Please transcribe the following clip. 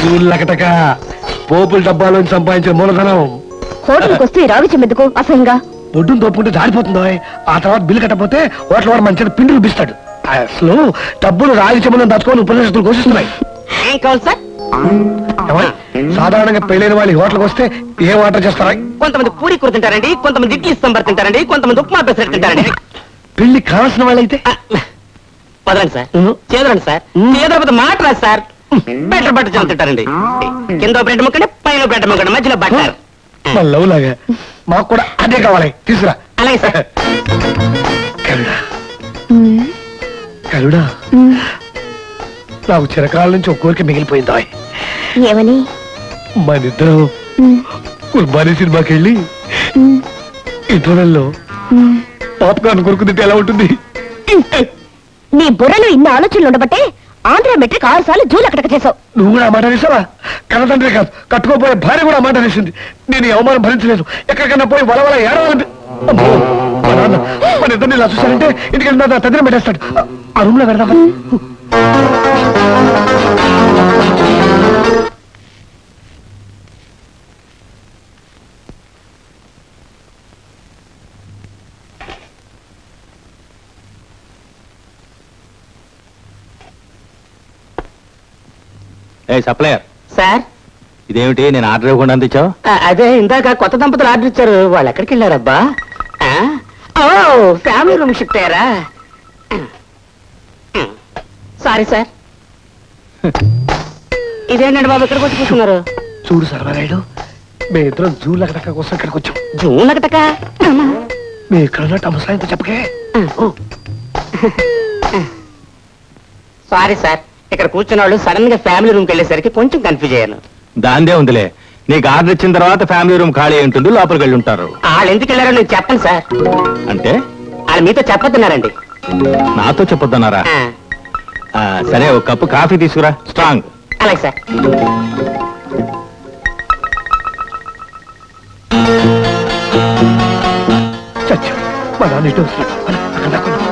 జూల్లకటక పోపుల డబ్బాలోంచి సంపాదించిన మూలధనం. హోటల్కి వస్తే రావిచ్యం ఎందుకు అసహ్యంగా? బొడ్డును తోపుకుంటే జారిపోతుందో, ఆ తర్వాత బిల్లు కట్టకపోతే హోటల్ వాడు మంచిగా పిండి రూపిస్తాడు. అసలు డబ్బులు రాగి చెమ్మలను దాచుకొని ఉపనిషత్తులు ఘోషిస్తున్నాయి. సాధారణంగా పెళ్ళైన వాళ్ళు హోటల్కి వస్తే ఏం ఆర్డర్ చేస్తారా? కొంతమంది పూరి కూర తింటారండి, కొంతమంది ఇడ్లీ సాంబార్ తింటారండి, కొంతమంది ఉప్మా పెసరట్టు తింటారండి. పెళ్లి కావాల్సిన వాళ్ళైతే వదలండి సార్, చేదరండి సార్, చేదకపోతే మాట్లాడు సార్. బెటర్ బట్టర్ చాలా తింటారండి. కింద బ్రెడ్ ముక్కండి, పైన బ్రెడ్ ముక్కండి, మధ్యలో బట్టర్. మా లవ్ లాగా మాకు కూడా అదే కావాలి, తీసుకురా. అలాగే సార్. కరుడా కరుడా, నాకు చిరకాల నుంచి ఒక కోరిక మిగిలిపోయిందా? ఏమని? మన ఇద్దరం కుర్బానీ సినిమాకి వెళ్ళి ఇంటర్వెల్లో పాప్కార్న్ కొరుకుతుంటే ఎలా ఉంటుంది? నీ బుర్రలో ఇన్ని ఆలోచనలు ఉండబట్టే ఆంధ్ర మెట్రిక్ 6 సార్లు జూలకటక చేసావు. నువ్వు కూడా మాట వేసావా? కన్నతండ్రి కాదు, కట్టుకోపోయే భార్య కూడా మాట వేసింది. నేను ఈ అవమానం భరించలేదు. ఎక్కడికన్నా పోయి వలవల ఏడవాలంటే మన ఇద్దరిని ఇలా చూసారంటే ఇంటికి వెళ్ళిన తదిన పెట్టేస్తాడు. ఆ రూమ్ లో పెడదామా? సప్లయర్ సార్, ఇదేమిటి నేను ఆర్డర్ ఇవ్వకుండా అందించావు? అదే ఇందాక కొత్త దంపతులు ఆర్డర్ ఇచ్చారు. వాళ్ళు ఎక్కడికి వెళ్ళారబ్బా? ఓ, ఫ్యామిలీ రూమ్ షిఫ్ట్ అయ్యారా? Sorry sir. ఇదేంటండి బాబు ఇక్కడికి వచ్చి కూర్చున్నారు? చూడు సర్వారాయుడు, మీ ఇద్దరం జూలకటక కోసం ఇక్కడికి వచ్చాం. జూలకటక? మీ ఇక్కడ ముసాయంతో చెప్పకే. సారీ సార్, ఇక్కడ కూర్చున్న వాళ్ళు సడన్ గా ఫ్యామిలీ రూమ్కి వెళ్ళేసరికి కొంచెం కన్ఫ్యూజ్ అయ్యాను. దాందే ఉందిలే, నీకు ఆర్డర్ ఇచ్చిన తర్వాత ఫ్యామిలీ రూమ్ ఖాళీ ఉంటుంది, లోపలికి వెళ్ళి ఉంటారు. వాళ్ళు ఎందుకు వెళ్ళారో నేను చెప్పను సార్. అంటే వాళ్ళు మీతో చెప్పొద్దన్నారండి. నాతో చెప్పొద్దన్నారా? సరే, ఒక కప్పు కాఫీ తీసుకురా, స్ట్రాంగ్. అలాగే సార్. చచ్చా, మా నాన్న ఇటు వస్తున్నాడు. అక్కడ దాక్కున్నాం.